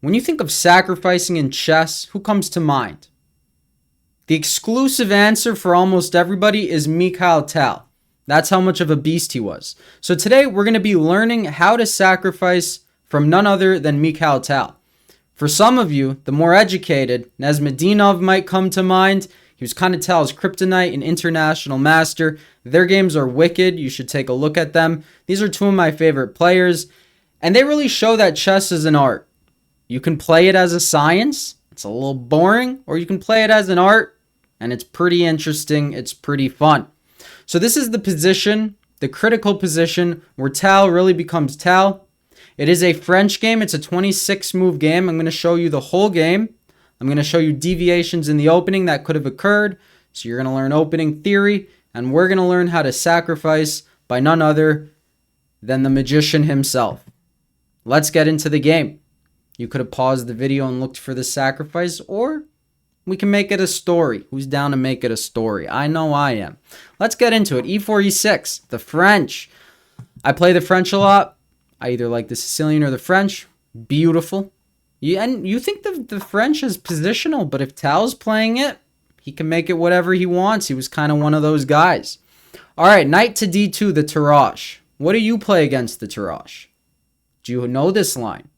When you think of sacrificing in chess, who comes to mind? The exclusive answer for almost everybody is Mikhail Tal. That's how much of a beast he was. So today we're going to be learning how to sacrifice from none other than Mikhail Tal. For some of you, the more educated, Nezhmadinov might come to mind. He was kind of Tal's kryptonite, an international master. Their games are wicked. You should take a look at them. These are two of my favorite players, and they really show that chess is an art. You can play it as a science. It's a little boring, or you can play it as an art, and it's pretty interesting. It's pretty fun. So this is the position, the critical position, where Tal really becomes Tal. It is a French game. It's a 26-move game. I'm going to show you the whole game. I'm going to show you deviations in the opening that could have occurred. So you're going to learn opening theory, and we're going to learn how to sacrifice by none other than the magician himself. Let's get into the game. You could have paused the video and looked for the sacrifice, or we can make it a story. Who's down to make it a story? I know I am. Let's get into it. E4, E6, the French. I play the French a lot. I either like the Sicilian or the French. Beautiful. And you think the French is positional, but if Tal's playing it, he can make it whatever he wants. He was kind of one of those guys. All right, knight to D2, the Tarrasch. What do you play against the Tarrasch? Do you know this line?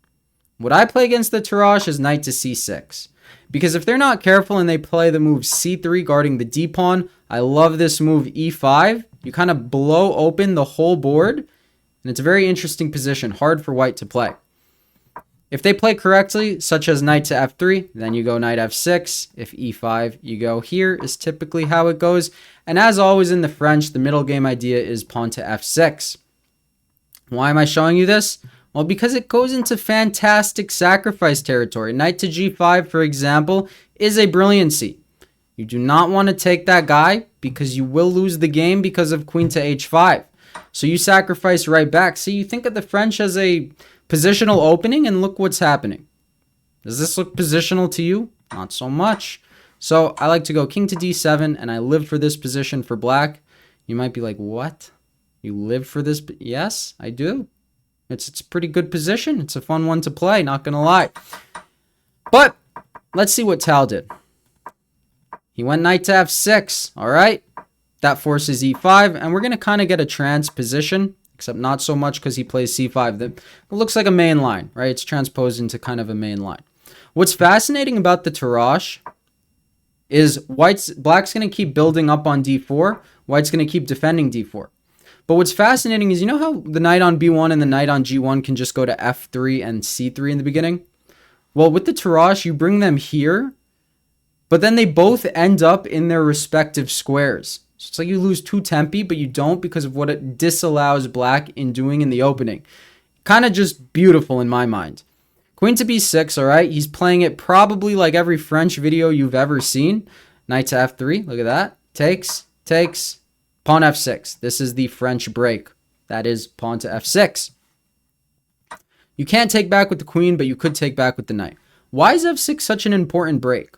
What I play against the Tarrasch is knight to C6. Because if they're not careful and they play the move C3 guarding the D pawn, I love this move E5. You kind of blow open the whole board, and it's a very interesting position, hard for white to play. If they play correctly, such as knight to F3, then you go knight F6. If E5, you go here, is typically how it goes. And as always in the French, the middle game idea is pawn to F6. Why am I showing you this? Well, because it goes into fantastic sacrifice territory. Knight to G5, for example, is a brilliancy. You do not want to take that guy because you will lose the game because of queen to H5. So you sacrifice right back. See, you think of the French as a positional opening, and look what's happening. Does this look positional to you? Not so much. So I like to go king to D7, and I live for this position for black. You might be like, what? You live for this? Yes, I do. It's a pretty good position. It's a fun one to play, not going to lie. But let's see what Tal did. He went knight to F6, all right? That forces E5, and we're going to kind of get a transposition, except not so much because he plays C5. That looks like a main line, right? It's transposed into kind of a main line. What's fascinating about the Tarrasch is black's going to keep building up on D4. White's going to keep defending D4. But what's fascinating is, you know how the knight on B1 and the knight on G1 can just go to F3 and C3 in the beginning? Well, with the Tarrasch, you bring them here, but then they both end up in their respective squares. So it's like you lose two tempi, but you don't because of what it disallows black in doing in the opening. Kind of just beautiful in my mind. Queen to B6, all right? He's playing it probably like every French video you've ever seen. Knight to F3, look at that. Takes. Pawn F6. This is the French break. That is pawn to F6. You can't take back with the queen, but you could take back with the knight. Why is F6 such an important break?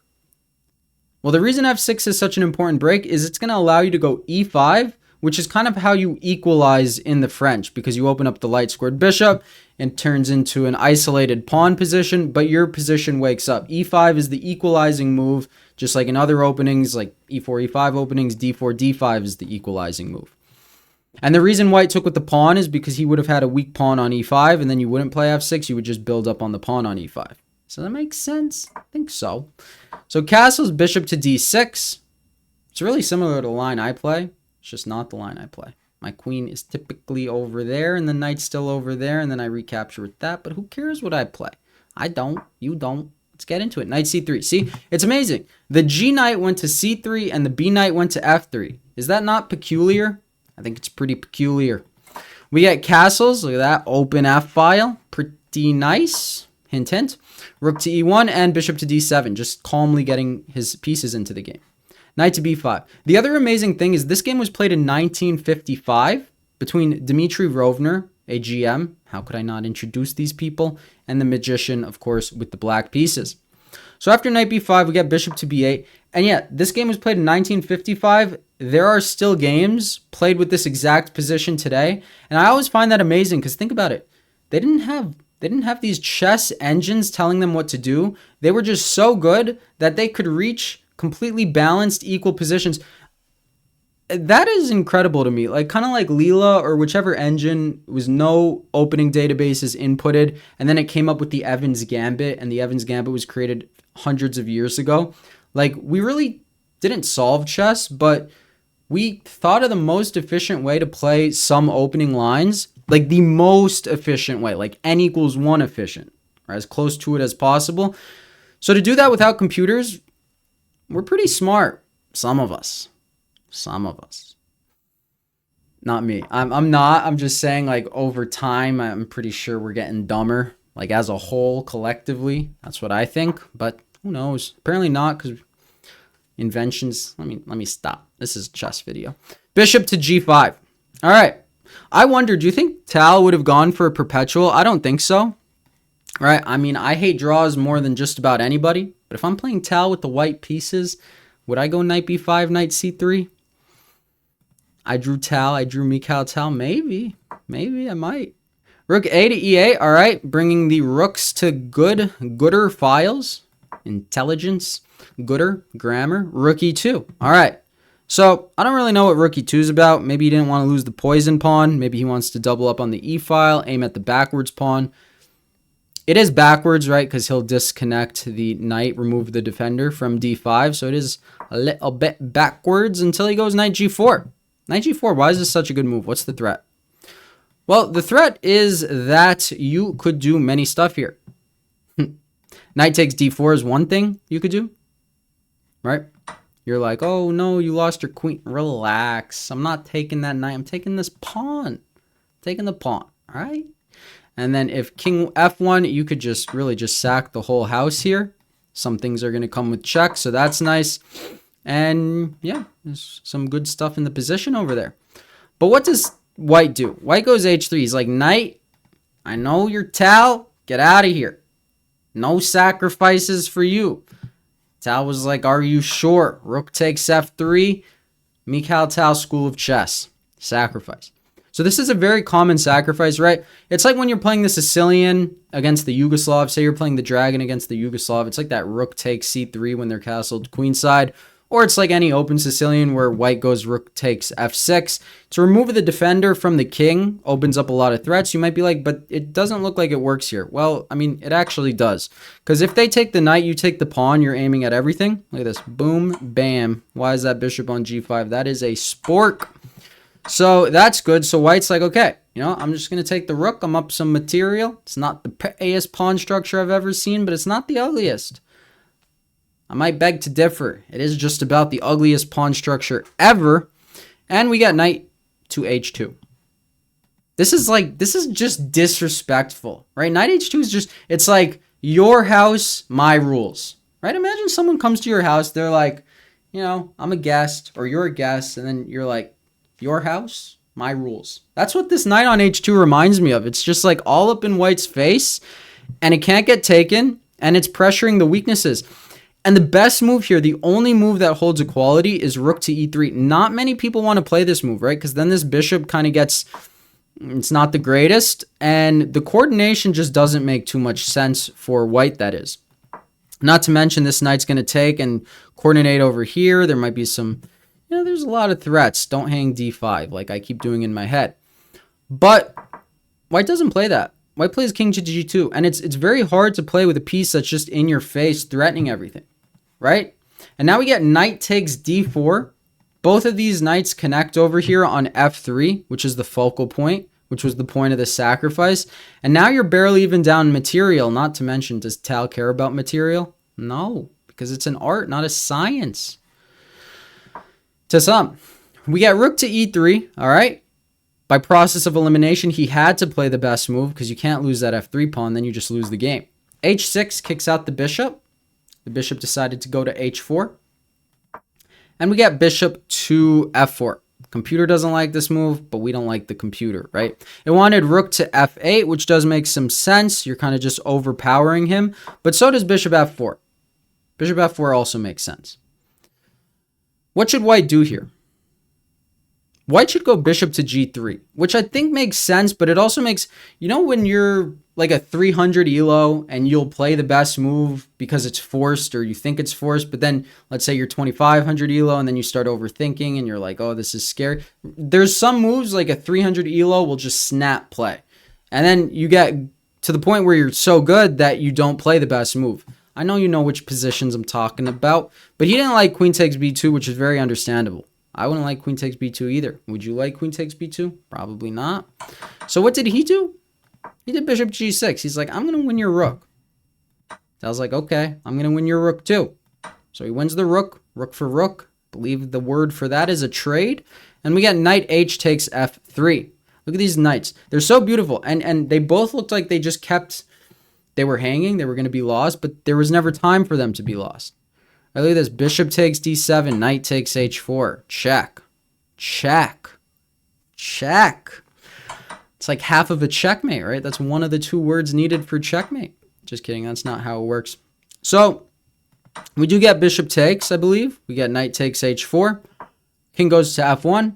Well, the reason F6 is such an important break is it's going to allow you to go E5, which is kind of how you equalize in the French, because you open up the light squared bishop and turns into an isolated pawn position, but your position wakes up. E5 is the equalizing move, just like in other openings, like E4, E5 openings, D4, D5 is the equalizing move. And the reason white took with the pawn is because he would have had a weak pawn on E5, and then you wouldn't play F6, you would just build up on the pawn on E5. So that makes sense? I think so. So castles bishop to D6. It's really similar to the line I play. It's just not the line I play. My queen is typically over there, and the knight's still over there, and then I recapture with that. But who cares what I play? I don't. You don't. Let's get into it. Knight C3. See, it's amazing. The G knight went to C3, and the B knight went to F3. Is that not peculiar? I think it's pretty peculiar. We get castles. Look at that. Open F file. Pretty nice. Hint, hint. Rook to E1 and bishop to D7. Just calmly getting his pieces into the game. Knight to B5. The other amazing thing is this game was played in 1955 between Dmitry Rovner, a GM. How could I not introduce these people? And the magician, of course, with the black pieces. So after knight B5, we get bishop to B8. And yeah, this game was played in 1955. There are still games played with this exact position today. And I always find that amazing because think about it. They didn't have They didn't have these chess engines telling them what to do. They were just so good that they could reach completely balanced, equal positions. That is incredible to me. Like kind of like Leela or whichever engine, was no opening databases inputted, and then it came up with the Evans Gambit, and the Evans Gambit was created hundreds of years ago. Like we really didn't solve chess, but we thought of the most efficient way to play some opening lines, like the most efficient way, like n equals 1 efficient, or as close to it as possible. So to do that without computers, we're pretty smart. Some of us. Not me. I'm not. I'm just saying, like, over time, I'm pretty sure we're getting dumber, like as a whole, collectively. That's what I think, but who knows? Apparently not, because inventions. Let me stop. This is a chess video. Bishop to g5. All right. I wonder, do you think Tal would have gone for a perpetual? I don't think so. Right? I mean, I hate draws more than just about anybody, but if I'm playing Tal with the white pieces, would I go knight b5, knight c3? I drew Tal. I drew Mikhail Tal. Maybe I might. Rook a to e8. All right. Bringing the rooks to gooder files. Intelligence. Gooder. Grammar. Rook e2. All right. So I don't really know what rook e2 is about. Maybe he didn't want to lose the poison pawn. Maybe he wants to double up on the e file, aim at the backwards pawn. It is backwards, right? Because he'll disconnect the knight, remove the defender from d5. So it is a little bit backwards until he goes knight g4. Knight g4, why is this such a good move? What's the threat? Well, the threat is that you could do many stuff here. Knight takes d4 is one thing you could do, right? You're like, oh no, you lost your queen. Relax. I'm not taking that knight. I'm taking this pawn. Taking the pawn, all right? And then if king f1, you could just really just sack the whole house here. Some things are going to come with check, so that's nice. And yeah, there's some good stuff in the position over there. But what does white do? White goes h3. He's like, knight, I know you're Tal. Get out of here. No sacrifices for you. Tal was like, are you sure? Rook takes f3. Mikhail Tal, School of Chess. Sacrifice. So this is a very common sacrifice, right? It's like when you're playing the Sicilian against the Yugoslav. Say you're playing the Dragon against the Yugoslav. It's like that rook takes c3 when they're castled queenside. Or it's like any open Sicilian where white goes rook takes f6. To remove the defender from the king opens up a lot of threats. You might be like, but it doesn't look like it works here. Well, I mean, it actually does. Because if they take the knight, you take the pawn, you're aiming at everything. Look at this. Boom, bam. Why is that bishop on g5? That is a spork. So that's good. So white's like, okay, you know, I'm just going to take the rook. I'm up some material. It's not the prettiest pawn structure I've ever seen, but it's not the ugliest. I might beg to differ. It is just about the ugliest pawn structure ever. And we got knight to h2. This is just disrespectful, right? Knight h2 is just, it's like your house, my rules, right? Imagine someone comes to your house. They're like, you know, I'm a guest or you're a guest. And then you're like, your house, my rules. That's what this knight on h2 reminds me of. It's just like all up in white's face and it can't get taken and it's pressuring the weaknesses. And the best move here, the only move that holds equality is rook to e3. Not many people want to play this move, right? Because then this bishop kind of gets, it's not the greatest. And the coordination just doesn't make too much sense for white, that is. Not to mention this knight's going to take and coordinate over here. There might be some, you know, there's a lot of threats. Don't hang d5 like I keep doing in my head. But white doesn't play that. White plays king to g2. And it's very hard to play with a piece that's just in your face, threatening everything. Right? And now we get knight takes d4. Both of these knights connect over here on f3, which is the focal point, which was the point of the sacrifice. And now you're barely even down material, not to mention, does Tal care about material? No, because it's an art, not a science. To some. We get rook to e3, all right? By process of elimination, he had to play the best move because you can't lose that f3 pawn, then you just lose the game. h6 kicks out the bishop. The bishop decided to go to h4. And we get bishop to f4. Computer doesn't like this move, but we don't like the computer, right? It wanted rook to f8, which does make some sense. You're kind of just overpowering him. But so does bishop f4. Bishop f4 also makes sense. What should white do here? White should go bishop to g3, which I think makes sense, but it also makes, you know, when you're like a 300 elo and you'll play the best move because it's forced or you think it's forced, but then let's say you're 2500 elo and then you start overthinking and you're like, oh, this is scary. There's some moves like a 300 elo will just snap play. And then you get to the point where you're so good that you don't play the best move. I know you know which positions I'm talking about, but he didn't like queen takes b2, which is very understandable. I wouldn't like queen takes b2 either. Would you like queen takes b2? Probably not. So what did he do? He did bishop g6. He's like, I'm going to win your rook. I was like, okay, I'm going to win your rook too. So he wins the rook, rook for rook. I believe the word for that is a trade. And we got knight h takes f3. Look at these knights. They're so beautiful. And they both looked like they just kept, they were hanging. They were going to be lost, but there was never time for them to be lost. Right, look at this. Bishop takes d7. Knight takes h4. Check. Check. Check. It's like half of a checkmate, right? That's one of the two words needed for checkmate. Just kidding. That's not how it works. So we do get bishop takes, I believe. We get knight takes h4. King goes to f1.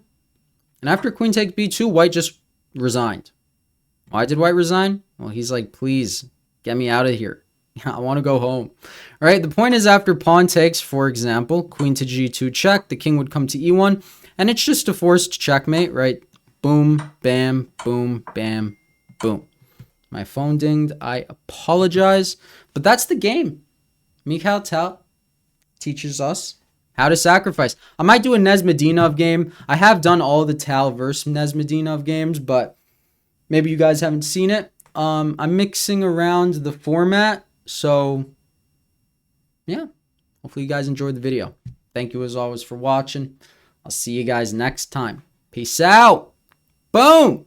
And after queen takes b2, white just resigned. Why did white resign? Well, he's like, please get me out of here. I want to go home. All right. The point is after pawn takes, for example, queen to g2 check, the king would come to e1. And it's just a forced checkmate, right? Boom, bam, boom, bam, boom. My phone dinged. I apologize. But that's the game. Mikhail Tal teaches us how to sacrifice. I might do a Nesmedinov game. I have done all the Tal versus Nesmedinov games, but maybe you guys haven't seen it. I'm mixing around the format. So, yeah. Hopefully you guys enjoyed the video. Thank you as always for watching. I'll see you guys next time. Peace out. Boom!